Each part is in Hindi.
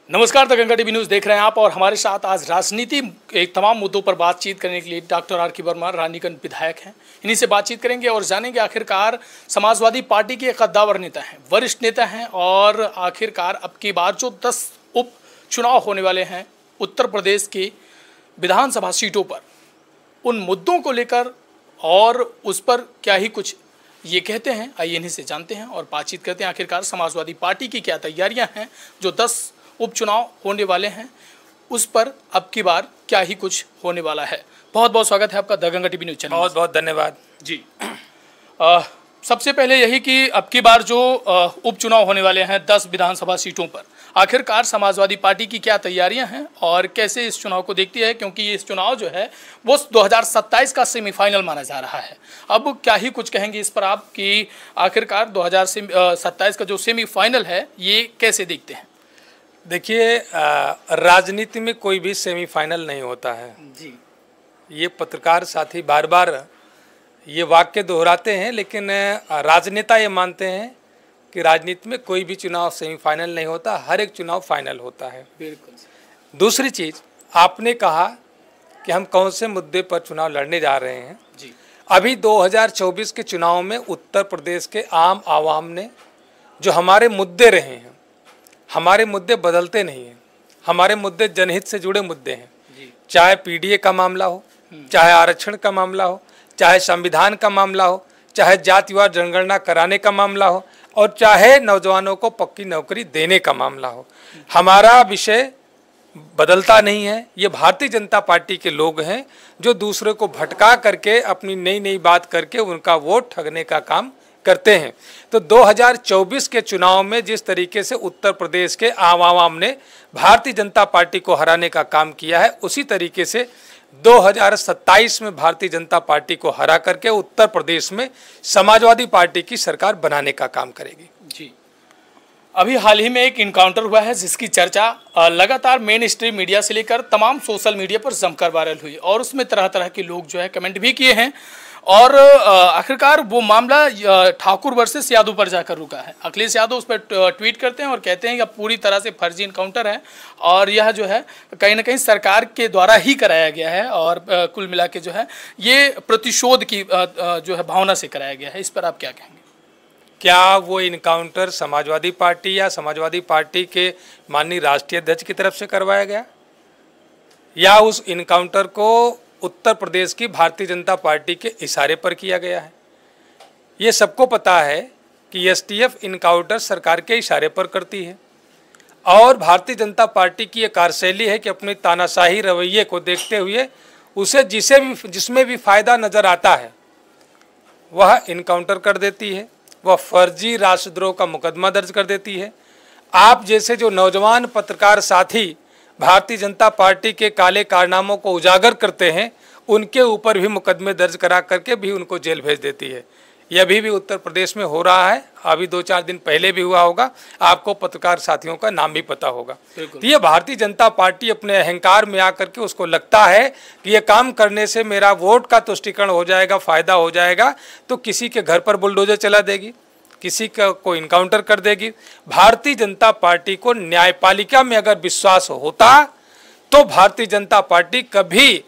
नमस्कार, द गंगा टीवी न्यूज़ देख रहे हैं आप और हमारे साथ आज राजनीति एक तमाम मुद्दों पर बातचीत करने के लिए डॉक्टर आर के वर्मा रानीगंज विधायक हैं। इन्हीं से बातचीत करेंगे और जानेंगे आखिरकार समाजवादी पार्टी के कद्दावर नेता हैं, वरिष्ठ नेता हैं और आखिरकार अब की बार जो 10 उपचुनाव होने वाले हैं उत्तर प्रदेश की विधानसभा सीटों पर, उन मुद्दों को लेकर और उस पर क्या ही कुछ ये कहते हैं। आइए इन्हीं से जानते हैं और बातचीत करते हैं आखिरकार समाजवादी पार्टी की क्या तैयारियां हैं, जो 10 उपचुनाव होने वाले हैं उस पर अब की बार क्या ही कुछ होने वाला है। बहुत बहुत स्वागत है आपका the Ganga TV news channel. बहुत बहुत धन्यवाद जी। सबसे पहले यही कि अब की बार जो उपचुनाव होने वाले हैं 10 विधानसभा सीटों पर, आखिरकार समाजवादी पार्टी की क्या तैयारियां हैं और कैसे इस चुनाव को देखती है, क्योंकि ये इस चुनाव जो है वो 2027 का सेमीफाइनल माना जा रहा है। अब क्या ही कुछ कहेंगे इस पर आप कि आखिरकार 2027 का जो सेमीफाइनल है ये कैसे देखते हैं? देखिए, राजनीति में कोई भी सेमीफाइनल नहीं होता है जी। ये पत्रकार साथी बार बार ये वाक्य दोहराते हैं, लेकिन राजनेता ये मानते हैं कि राजनीति में कोई भी चुनाव सेमीफाइनल नहीं होता, हर एक चुनाव फाइनल होता है। बिल्कुल। दूसरी चीज़, आपने कहा कि हम कौन से मुद्दे पर चुनाव लड़ने जा रहे हैं। जी। अभी 2024 के चुनाव में उत्तर प्रदेश के आम आवाम ने जो हमारे मुद्दे रहे हैं, हमारे मुद्दे बदलते नहीं हैं, हमारे मुद्दे जनहित से जुड़े मुद्दे हैं। चाहे पीडीए का मामला हो, चाहे आरक्षण का मामला हो, चाहे संविधान का मामला हो, चाहे जातिवार जनगणना कराने का मामला हो और चाहे नौजवानों को पक्की नौकरी देने का मामला हो, हमारा विषय बदलता नहीं है। ये भारतीय जनता पार्टी के लोग हैं जो दूसरे को भटका करके अपनी नई नई बात करके उनका वोट ठगने का काम करते हैं। तो 2024 के चुनाव में जिस तरीके से उत्तर प्रदेश के आवाम ने भारतीय जनता पार्टी को हराने का काम किया है, उसी तरीके से 2027 में भारतीय जनता पार्टी को हरा करके उत्तर प्रदेश में समाजवादी पार्टी की सरकार बनाने का काम करेगी। जी। अभी हाल ही में एक इनकाउंटर हुआ है जिसकी चर्चा लगातार मेन स्ट्रीम मीडिया से लेकर तमाम सोशल मीडिया पर जमकर वायरल हुई और उसमें तरह तरह के लोग जो है कमेंट भी किए हैं और आखिरकार वो मामला ठाकुर वर्सेस यादव पर जाकर रुका है। अखिलेश यादव उस पर ट्वीट करते हैं और कहते हैं कि पूरी तरह से फर्जी इनकाउंटर है और यह जो है कहीं ना कहीं सरकार के द्वारा ही कराया गया है और कुल मिला के जो है ये प्रतिशोध की जो है भावना से कराया गया है। इस पर आप क्या कहेंगे? क्या वो इनकाउंटर समाजवादी पार्टी या समाजवादी पार्टी के माननीय राष्ट्रीय अध्यक्ष की तरफ से करवाया गया, या उस इनकाउंटर को उत्तर प्रदेश की भारतीय जनता पार्टी के इशारे पर किया गया है? ये सबको पता है कि एसटीएफ इनकाउंटर सरकार के इशारे पर करती है और भारतीय जनता पार्टी की ये कार्यशैली है कि अपने तानाशाही रवैये को देखते हुए उसे जिसमें भी फायदा नज़र आता है वह इनकाउंटर कर देती है, वह फर्जी राष्ट्रद्रोह का मुकदमा दर्ज कर देती है। आप जैसे जो नौजवान पत्रकार साथी भारतीय जनता पार्टी के काले कारनामों को उजागर करते हैं, उनके ऊपर भी मुकदमे दर्ज करा करके भी उनको जेल भेज देती है। यह अभी भी उत्तर प्रदेश में हो रहा है, अभी 2-4 दिन पहले भी हुआ होगा, आपको पत्रकार साथियों का नाम भी पता होगा। तो ये भारतीय जनता पार्टी अपने अहंकार में आकर के उसको लगता है कि ये काम करने से मेरा वोट का तुष्टीकरण हो जाएगा, फायदा हो जाएगा, तो किसी के घर पर बुलडोजर चला देगी, किसी को इनकाउंटर कर देगी। भारतीय जनता पार्टी को न्यायपालिका में अगर विश्वास होता तो भारतीय जनता पार्टी कभी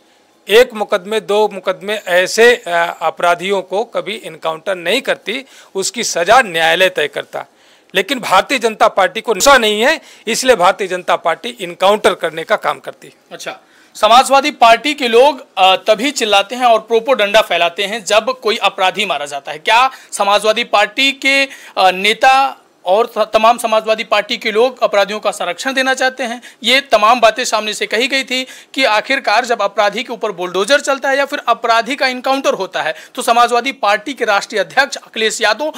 एक मुकदमे 2 मुकदमे ऐसे अपराधियों को कभी इनकाउंटर नहीं करती, उसकी सजा न्यायालय तय करता। लेकिन भारतीय जनता पार्टी को नशा नहीं है, इसलिए भारतीय जनता पार्टी इनकाउंटर करने का काम करती है। अच्छा, समाजवादी पार्टी के लोग तभी चिल्लाते हैं और प्रोपोगंडा फैलाते हैं जब कोई अपराधी मारा जाता है। क्या समाजवादी पार्टी के नेता और तमाम समाजवादी पार्टी के लोग अपराधियों का संरक्षण देना चाहते हैं? ये तमाम बातें सामने से कही गई थी कि आखिरकार जब अपराधी के ऊपर बुलडोजर चलता है या फिर अपराधी का इनकाउंटर होता है तो समाजवादी पार्टी के राष्ट्रीय अध्यक्ष अखिलेश यादव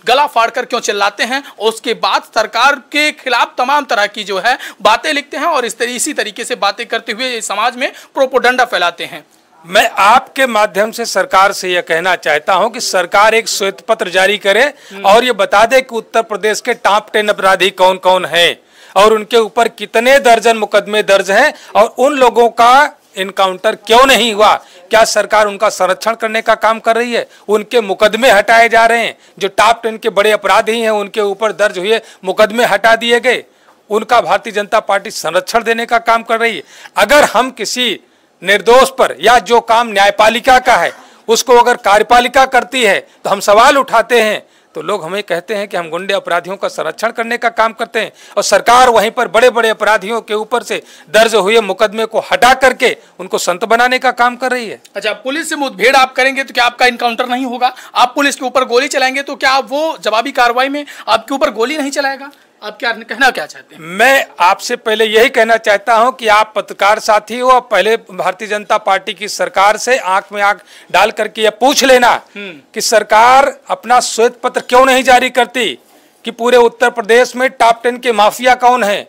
गला फाड़कर क्यों चिल्लाते हैं, उसके बाद सरकार के खिलाफ तमाम तरह की जो है बातें लिखते हैं और इसी तरीके से बातें करते हुए समाज में प्रोपोगंडा फैलाते हैं। मैं आपके माध्यम से सरकार से यह कहना चाहता हूं कि सरकार एक श्वेत पत्र जारी करे और ये बता दे कि उत्तर प्रदेश के टॉप 10 अपराधी कौन कौन हैं और उनके ऊपर कितने दर्जन मुकदमे दर्ज हैं और उन लोगों का इनकाउंटर क्यों नहीं हुआ। क्या सरकार उनका संरक्षण करने का काम कर रही है? उनके मुकदमे हटाए जा रहे हैं, जो टॉप 10 के बड़े अपराधी हैं उनके ऊपर दर्ज हुए मुकदमे हटा दिए गए। उनका भारतीय जनता पार्टी संरक्षण देने का काम कर रही है। अगर हम किसी निर्दोष पर या जो काम न्यायपालिका का है उसको अगर कार्यपालिका करती है तो हम सवाल उठाते हैं, तो लोग हमें कहते हैं कि हम गुंडे अपराधियों का संरक्षण करने का काम करते हैं, और सरकार वहीं पर बड़े बड़े अपराधियों के ऊपर से दर्ज हुए मुकदमे को हटा करके उनको संत बनाने का काम कर रही है। अच्छा, पुलिस से मुठभेड़ आप करेंगे तो क्या आपका इनकाउंटर नहीं होगा? आप पुलिस के ऊपर गोली चलाएंगे तो क्या वो जवाबी कार्रवाई में आपके ऊपर गोली नहीं चलाएगा? आप क्या कहना चाहते हैं? मैं आपसे पहले यही कहना चाहता हूं कि आप पत्रकार साथी हो, और पहले भारतीय जनता पार्टी की सरकार से आंख में आंख डाल करके यह पूछ लेना कि सरकार अपना श्वेत पत्र क्यों नहीं जारी करती कि पूरे उत्तर प्रदेश में टॉप 10 के माफिया कौन है,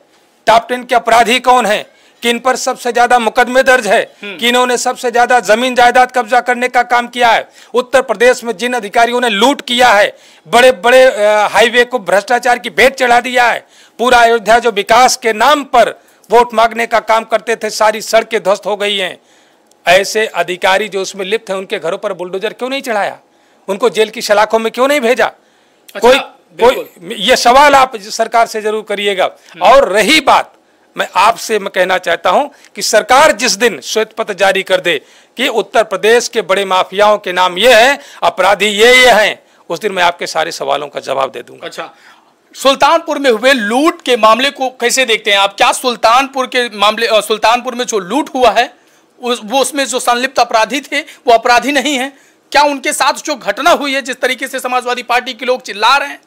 टॉप 10 के अपराधी कौन है, किन पर सबसे ज्यादा मुकदमे दर्ज है, किन्होंने सबसे ज्यादा जमीन जायदाद कब्जा करने का काम किया है, उत्तर प्रदेश में जिन अधिकारियों ने लूट किया है, बड़े बड़े हाईवे को भ्रष्टाचार की भेंट चढ़ा दिया है, पूरा अयोध्या जो विकास के नाम पर वोट मांगने का काम करते थे, सारी सड़कें ध्वस्त हो गई हैं। ऐसे अधिकारी जो उसमें लिप्त हैं उनके घरों पर बुलडोजर क्यों नहीं चढ़ाया, उनको जेल की सलाखों में क्यों नहीं भेजा? कोई ये सवाल आप सरकार से जरूर करिएगा। और रही बात, मैं आपसे कहना चाहता हूं कि सरकार जिस दिन श्वेत पत्र जारी कर दे कि उत्तर प्रदेश के बड़े माफियाओं के नाम ये हैं, अपराधी ये हैं, उस दिन मैं आपके सारे सवालों का जवाब दे दूंगा। अच्छा, सुल्तानपुर में हुए लूट के मामले को कैसे देखते हैं आप? क्या सुल्तानपुर के मामले, सुल्तानपुर में जो लूट हुआ है वो उसमें जो संलिप्त अपराधी थे वो अपराधी नहीं है? क्या उनके साथ जो घटना हुई है, जिस तरीके से समाजवादी पार्टी के लोग चिल्ला रहे हैं,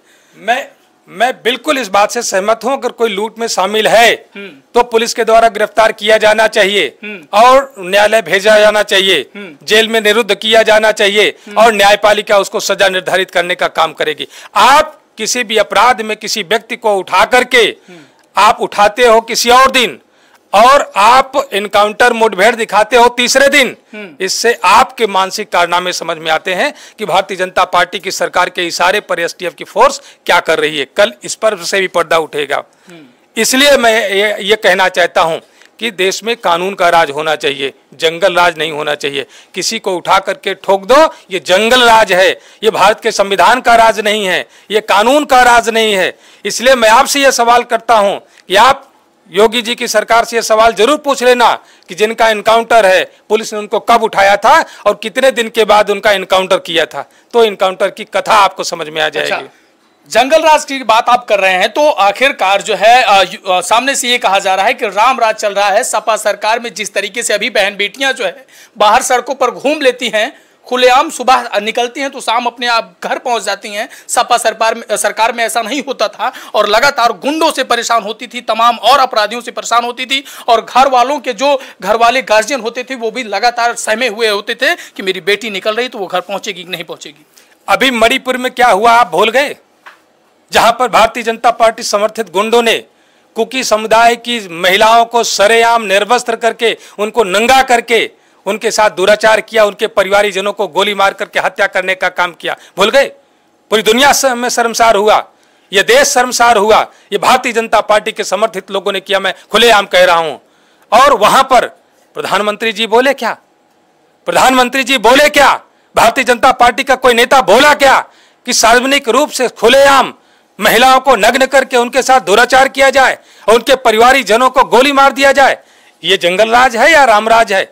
मैं बिल्कुल इस बात से सहमत हूं। अगर कोई लूट में शामिल है तो पुलिस के द्वारा गिरफ्तार किया जाना चाहिए और न्यायालय भेजा जाना चाहिए, जेल में निरुद्ध किया जाना चाहिए, और न्यायपालिका उसको सजा निर्धारित करने का काम करेगी। आप किसी भी अपराध में किसी व्यक्ति को उठा करके आप उठाते हो किसी और दिन, और आप इनकाउंटर मुठभेड़ दिखाते हो तीसरे दिन, इससे आपके मानसिक कारनामे समझ में आते हैं कि भारतीय जनता पार्टी की सरकार के इशारे पर एसटीएफ की फोर्स क्या कर रही है। कल इस पर से भी पर्दा उठेगा। इसलिए मैं ये कहना चाहता हूं कि देश में कानून का राज होना चाहिए, जंगल राज नहीं होना चाहिए। किसी को उठा करके ठोक दो, ये जंगल राज है, ये भारत के संविधान का राज नहीं है, ये कानून का राज नहीं है। इसलिए मैं आपसे यह सवाल करता हूं कि आप योगी जी की सरकार से यह सवाल जरूर पूछ लेना कि जिनका इनकाउंटर है, पुलिस ने उनको कब उठाया था और कितने दिन के बाद उनका इनकाउंटर किया था, तो इनकाउंटर की कथा आपको समझ में आ जाएगी। अच्छा, जंगल राज की बात आप कर रहे हैं तो आखिरकार जो है सामने से ये कहा जा रहा है कि राम राज चल रहा है सपा सरकार में। जिस तरीके से अभी बहन बेटियां जो है बाहर सड़कों पर घूम लेती हैं, खुलेआम सुबह निकलती हैं तो शाम अपने आप घर पहुंच जाती हैं। सपा सरकार में ऐसा नहीं होता था और लगातार गुंडों से परेशान होती थी, तमाम और अपराधियों से परेशान होती थी, और घर वालों के जो घर वाले गार्जियन होते थे वो भी लगातार सहमे हुए होते थे कि मेरी बेटी निकल रही तो वो घर पहुंचेगी कि नहीं पहुंचेगी। अभी मणिपुर में क्या हुआ आप भूल गए, जहां पर भारतीय जनता पार्टी समर्थित गुंडों ने कुकी समुदाय की महिलाओं को सरेआम निर्वस्त्र करके, उनको नंगा करके उनके साथ दुराचार किया, उनके परिवारजनों को गोली मार करके हत्या करने का काम किया। भूल गए? पूरी दुनिया में शर्मसार हुआ, यह देश शर्मसार हुआ। यह भारतीय जनता पार्टी के समर्थित लोगों ने किया, मैं खुलेआम कह रहा हूं। और वहां पर प्रधानमंत्री जी बोले क्या? प्रधानमंत्री जी बोले क्या? भारतीय जनता पार्टी का कोई नेता बोला क्या कि सार्वजनिक रूप से खुलेआम महिलाओं को नग्न करके उनके साथ दुराचार किया जाए और उनके परिवारजनों को गोली मार दिया जाए? ये जंगल राज है या रामराज है?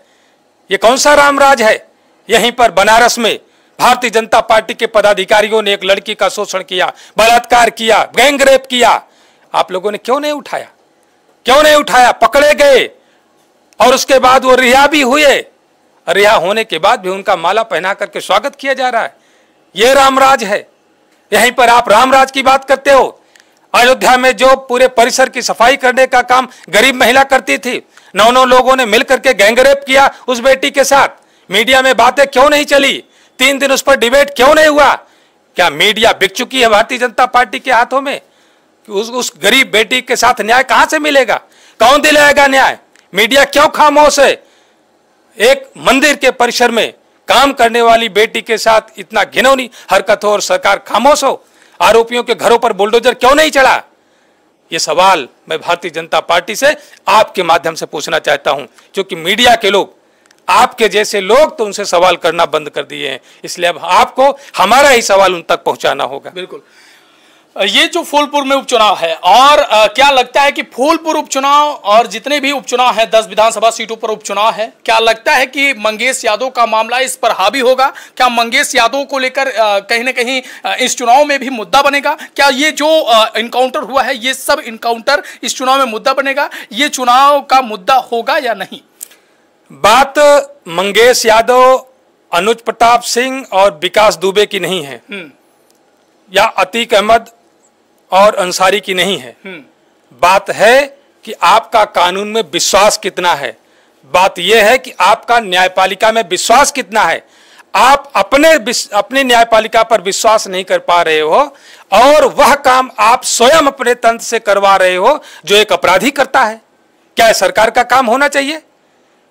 ये कौन सा रामराज है? यहीं पर बनारस में भारतीय जनता पार्टी के पदाधिकारियों ने एक लड़की का शोषण किया, बलात्कार किया, गैंग रेप किया। आप लोगों ने क्यों नहीं उठाया? क्यों नहीं उठाया? पकड़े गए और उसके बाद वो रिहा भी हुए। रिहा होने के बाद भी उनका माला पहना करके स्वागत किया जा रहा है। ये रामराज है। यहीं पर आप रामराज की बात करते हो। अयोध्या में जो पूरे परिसर की सफाई करने का काम गरीब महिला करती थी, 9 लोगों ने मिलकर के गैंगरेप किया उस बेटी के साथ। मीडिया में बातें क्यों नहीं चली? 3 दिन उस पर डिबेट क्यों नहीं हुआ? क्या मीडिया बिक चुकी है भारतीय जनता पार्टी के हाथों में? उस गरीब बेटी के साथ न्याय कहां से मिलेगा? कौन दिलाएगा न्याय? मीडिया क्यों खामोश है? एक मंदिर के परिसर में काम करने वाली बेटी के साथ इतना घिनौनी हरकत हो और सरकार खामोश हो? आरोपियों के घरों पर बुलडोजर क्यों नहीं चढ़ा? ये सवाल मैं भारतीय जनता पार्टी से आपके माध्यम से पूछना चाहता हूं, क्योंकि मीडिया के लोग, आपके जैसे लोग तो उनसे सवाल करना बंद कर दिए हैं। इसलिए अब आपको हमारा ही सवाल उन तक पहुंचाना होगा। बिल्कुल। ये जो फूलपुर में उपचुनाव है और क्या लगता है कि फूलपुर उपचुनाव और जितने भी उपचुनाव हैं 10 विधानसभा सीटों पर उपचुनाव है, क्या लगता है कि मंगेश यादव का मामला इस पर हावी होगा? क्या मंगेश यादव को लेकर कहीं ना कहीं इस चुनाव में भी मुद्दा बनेगा? क्या ये जो इनकाउंटर हुआ है ये सब इनकाउंटर इस चुनाव में मुद्दा बनेगा? ये चुनाव का मुद्दा होगा या नहीं? बात मंगेश यादव, अनुज प्रताप सिंह और विकास दुबे की नहीं है या अतीक अहमद और अंसारी की नहीं है। बात है कि आपका कानून में विश्वास कितना है। बात यह है कि आपका न्यायपालिका में विश्वास कितना है। आप अपने न्यायपालिका पर विश्वास नहीं कर पा रहे हो और वह काम आप स्वयं अपने तंत्र से करवा रहे हो जो एक अपराधी करता है। क्या यह सरकार का काम होना चाहिए?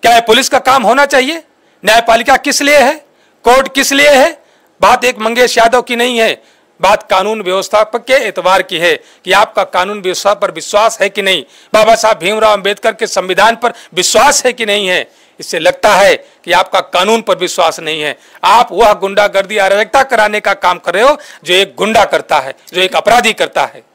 क्या यह पुलिस का काम होना चाहिए? न्यायपालिका किस लिए है? कोर्ट किस लिए है? बात एक मंगेश यादव की नहीं है, बात कानून व्यवस्था के एतबार की है कि आपका कानून व्यवस्था पर विश्वास है कि नहीं, बाबा साहब भीमराव अंबेडकर के संविधान पर विश्वास है कि नहीं है। इससे लगता है कि आपका कानून पर विश्वास नहीं है। आप वह गुंडागर्दी अराजकता कराने का काम कर रहे हो जो एक गुंडा करता है, जो एक अपराधी करता है।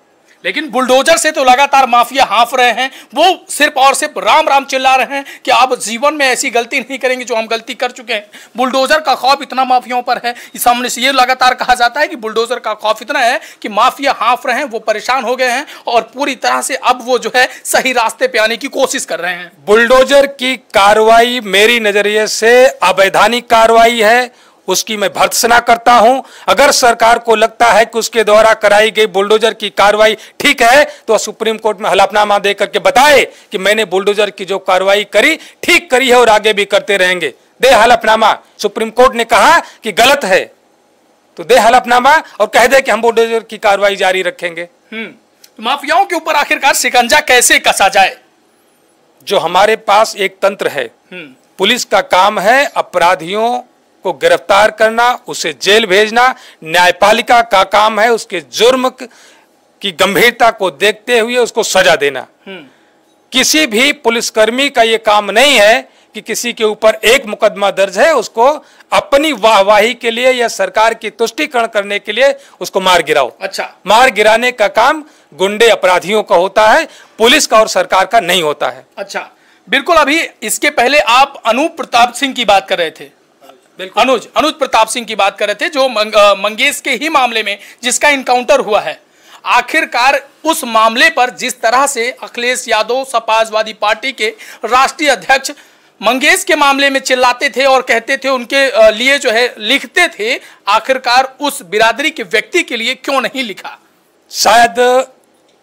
लेकिन बुलडोजर से तो लगातार माफिया हाँफ रहे हैं, वो सिर्फ और सिर्फ राम राम चिल्ला रहे हैं कि आप जीवन में ऐसी गलती नहीं करेंगे जो हम गलती कर चुके हैं। बुलडोजर का खौफ इतना माफियाओं पर है, सामने से ये लगातार कहा जाता है कि बुलडोजर का खौफ इतना है कि माफिया हाँफ रहे हैं, वो परेशान हो गए हैं और पूरी तरह से अब वो जो है सही रास्ते पे आने की कोशिश कर रहे हैं। बुलडोजर की कार्रवाई मेरी नजरिए से अवैधानिक कार्रवाई है, उसकी मैं भर्त्सना करता हूं। अगर सरकार को लगता है कि उसके द्वारा कराई गई बुलडोजर की कार्रवाई ठीक है तो सुप्रीम कोर्ट में हलफनामा दे करके बताए कि मैंने बुलडोजर की जो कार्रवाई करी ठीक करी है और आगे भी करते रहेंगे। दे हलफनामा। सुप्रीम कोर्ट ने कहा कि गलत है तो दे हलफनामा और कह दे कि हम बुलडोजर की कार्रवाई जारी रखेंगे। माफियाओं के ऊपर आखिरकार शिकंजा कैसे कसा जाए? जो हमारे पास एक तंत्र है, पुलिस का काम है अपराधियों को गिरफ्तार करना, उसे जेल भेजना। न्यायपालिका का काम है उसके जुर्म की गंभीरता को देखते हुए उसको सजा देना। किसी भी पुलिसकर्मी का यह काम नहीं है कि किसी के ऊपर एक मुकदमा दर्ज है उसको अपनी वाहवाही के लिए या सरकार की तुष्टीकरण करने के लिए उसको मार गिराओ। अच्छा, मार गिराने का काम गुंडे अपराधियों का होता है, पुलिस का और सरकार का नहीं होता है। अच्छा, बिल्कुल। अभी इसके पहले आप अनूप प्रताप सिंह की बात कर रहे थे, अनुज प्रताप सिंह की बात कर रहे थे जो मंगेश के ही मामले में जिसका इनकाउंटर हुआ है। आखिरकार उस मामले पर जिस तरह से अखिलेश यादव समाजवादी पार्टी के राष्ट्रीय अध्यक्ष मंगेश के मामले में चिल्लाते थे और कहते थे उनके लिए जो है लिखते थे, आखिरकार उस बिरादरी के व्यक्ति के लिए क्यों नहीं लिखा? शायद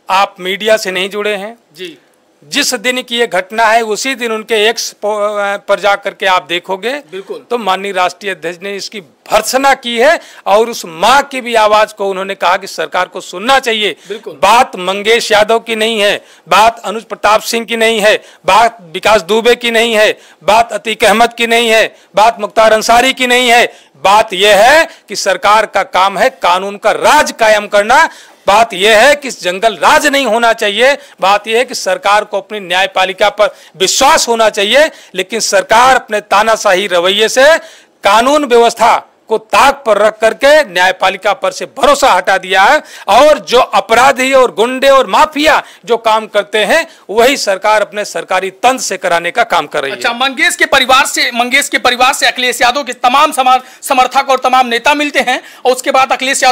आप मीडिया से नहीं जुड़े हैं जी। जिस दिन की ये घटना है उसी दिन उनके एक्स पर जाकर के आप देखोगे बिल्कुल तो माननीय राष्ट्रीय अध्यक्ष ने इसकी भर्त्सना की है और उस मां की भी आवाज को उन्होंने कहा कि सरकार को सुनना चाहिए। बात मंगेश यादव की नहीं है, बात अनुज प्रताप सिंह की नहीं है, बात विकास दुबे की नहीं है, बात अतीक अहमद की नहीं है, बात मुख्तार अंसारी की नहीं है। बात यह है कि सरकार का काम है कानून का राज कायम करना। बात यह है कि जंगल राज नहीं होना चाहिए। बात यह है कि सरकार को अपनी न्यायपालिका पर विश्वास होना चाहिए, लेकिन सरकार अपने तानाशाही रवैये से कानून व्यवस्था को ताक पर रख करके न्यायपालिका पर से भरोसा हटा दिया है और जो अपराधी और गुंडे और माफिया जो काम करते हैं वही सरकार अपने सरकारी तंत्र से कराने का काम कर रही है। अच्छा, मंगेश के परिवार से अखिलेश यादव के तमाम समर्थक और तमाम नेता मिलते हैं और उसके बाद अखिलेश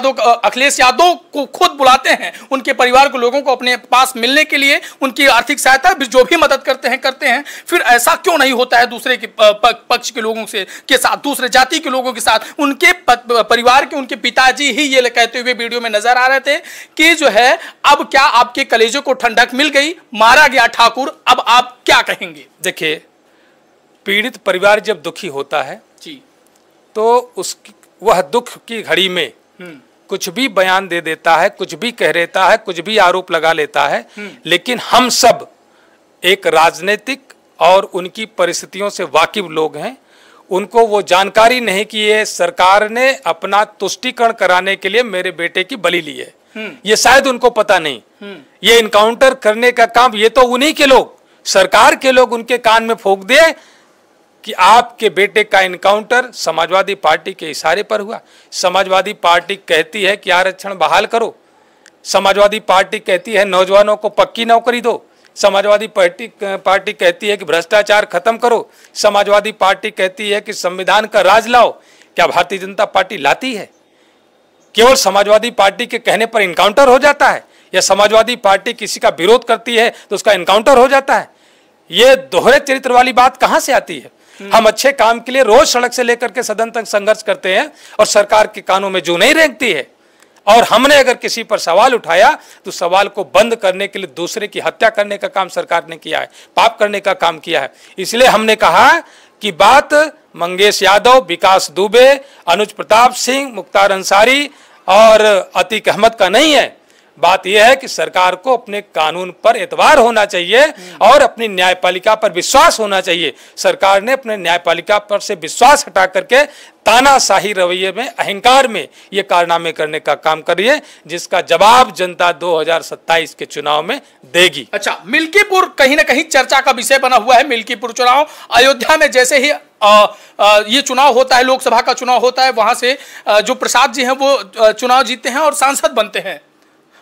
यादव को खुद बुलाते हैं उनके परिवार के लोगों को अपने पास मिलने के लिए, उनकी आर्थिक सहायता जो भी मदद करते हैं। फिर ऐसा क्यों नहीं होता है दूसरे के पक्ष के लोगों के साथ, दूसरे जाति के लोगों के साथ? उनके परिवार के उनके पिताजी ही ये कहते हुए वीडियो में नजर आ रहे थे कि जो है अब क्या आपके कलेजों को ठंडक मिल गई, मारा गया ठाकुर, अब आप क्या कहेंगे? देखिए, पीड़ित परिवार जब दुखी होता है जी तो वह दुख की घड़ी में कुछ भी बयान दे देता है, कुछ भी कह देता है, कुछ भी आरोप लगा लेता है। लेकिन हम सब एक राजनीतिक और उनकी परिस्थितियों से वाकिफ लोग हैं। उनको वो जानकारी नहीं कि ये सरकार ने अपना तुष्टीकरण कराने के लिए मेरे बेटे की बलि ली है, ये शायद उनको पता नहीं। ये इनकाउंटर करने का काम ये तो उन्हीं के लोग, सरकार के लोग उनके कान में फूंक दिए कि आपके बेटे का इनकाउंटर समाजवादी पार्टी के इशारे पर हुआ। समाजवादी पार्टी कहती है कि आरक्षण बहाल करो, समाजवादी पार्टी कहती है नौजवानों को पक्की नौकरी दो। समाजवादी पार्टी कहती है कि भ्रष्टाचार खत्म करो। समाजवादी पार्टी कहती है कि संविधान का राज लाओ। क्या भारतीय जनता पार्टी लाती है? केवल समाजवादी पार्टी के कहने पर इनकाउंटर हो जाता है, या समाजवादी पार्टी किसी का विरोध करती है तो उसका इनकाउंटर हो जाता है? ये दोहरे चरित्र वाली बात कहां से आती है? हम अच्छे काम के लिए रोज सड़क से लेकर के सदन तक संघर्ष करते हैं और सरकार के कानों में जू नहीं रेंगती है। और हमने अगर किसी पर सवाल उठाया तो सवाल को बंद करने के लिए दूसरे की हत्या करने का काम सरकार ने किया है, पाप करने का काम किया है। इसलिए हमने कहा कि बात मंगेश यादव, विकास दुबे, अनुज प्रताप सिंह, मुख्तार अंसारी और अतीक अहमद का नहीं है। बात यह है कि सरकार को अपने कानून पर एतबार होना चाहिए और अपनी न्यायपालिका पर विश्वास होना चाहिए। सरकार ने अपने न्यायपालिका पर से विश्वास हटा करके तानाशाही रवैये में, अहंकार में ये कारनामे करने का काम कर रही है, जिसका जवाब जनता 2027 के चुनाव में देगी। अच्छा, मिल्कीपुर कहीं ना कहीं चर्चा का विषय बना हुआ है। मिल्कीपुर चुनाव, अयोध्या में जैसे ही ये चुनाव होता है, लोकसभा का चुनाव होता है, वहां से जो प्रसाद जी हैं वो चुनाव जीतते हैं और सांसद बनते हैं।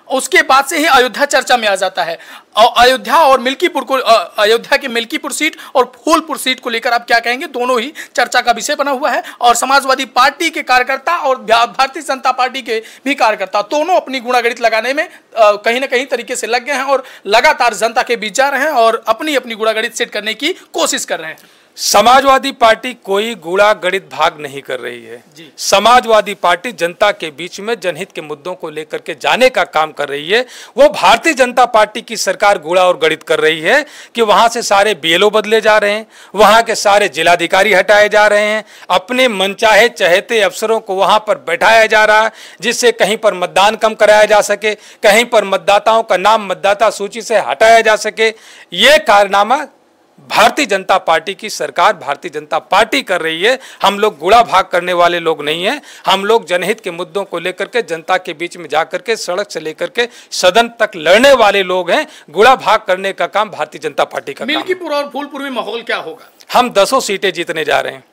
उसके बाद से ही अयोध्या चर्चा में आ जाता है। अयोध्या और मिल्कीपुर को, अयोध्या की मिल्कीपुर सीट और फूलपुर सीट को लेकर आप क्या कहेंगे? दोनों ही चर्चा का विषय बना हुआ है और समाजवादी पार्टी के कार्यकर्ता और भारतीय जनता पार्टी के भी कार्यकर्ता दोनों अपनी गुणागणित लगाने में कहीं ना कहीं तरीके से लग गए हैं और लगातार जनता के बीच जा रहे हैं और अपनी अपनी गुणागणित सेट करने की कोशिश कर रहे हैं। समाजवादी पार्टी कोई गूढ़ा गणित भाग नहीं कर रही है। समाजवादी पार्टी जनता के बीच में जनहित के मुद्दों को लेकर के जाने का काम कर रही है। वो भारतीय जनता पार्टी की सरकार गूढ़ा और गणित कर रही है कि वहां से सारे बीएलओ बदले जा रहे हैं, वहां के सारे जिलाधिकारी हटाए जा रहे हैं, अपने मनचाहे चहेते अफसरों को वहां पर बैठाया जा रहा है, जिससे कहीं पर मतदान कम कराया जा सके, कहीं पर मतदाताओं का नाम मतदाता सूची से हटाया जा सके। ये कारनामा भारतीय जनता पार्टी की सरकार, भारतीय जनता पार्टी कर रही है। हम लोग गुड़ा भाग करने वाले लोग नहीं हैं। हम लोग जनहित के मुद्दों को लेकर के जनता के बीच में जाकर के सड़क से लेकर के सदन तक लड़ने वाले लोग हैं। गुड़ा भाग करने का काम भारतीय जनता पार्टी का काम है। मिल्कीपुर और फूलपुर में माहौल क्या होगा? हम 10 सीटें जीतने जा रहे हैं।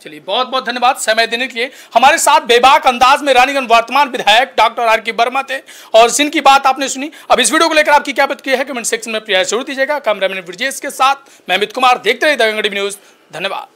चलिए, बहुत बहुत धन्यवाद समय देने के लिए। हमारे साथ बेबाक अंदाज में रानीगंज वर्तमान विधायक डॉक्टर आर.के. वर्मा थे और जिनकी बात आपने सुनी। अब इस वीडियो को लेकर आपकी क्या प्रतिक्रिया है कमेंट सेक्शन में प्रयास जरूर दीजिएगा। कैमरामैन ब्रिजेश के साथ मैं अमित कुमार, देखते रहिए द गंगड़ी न्यूज। धन्यवाद।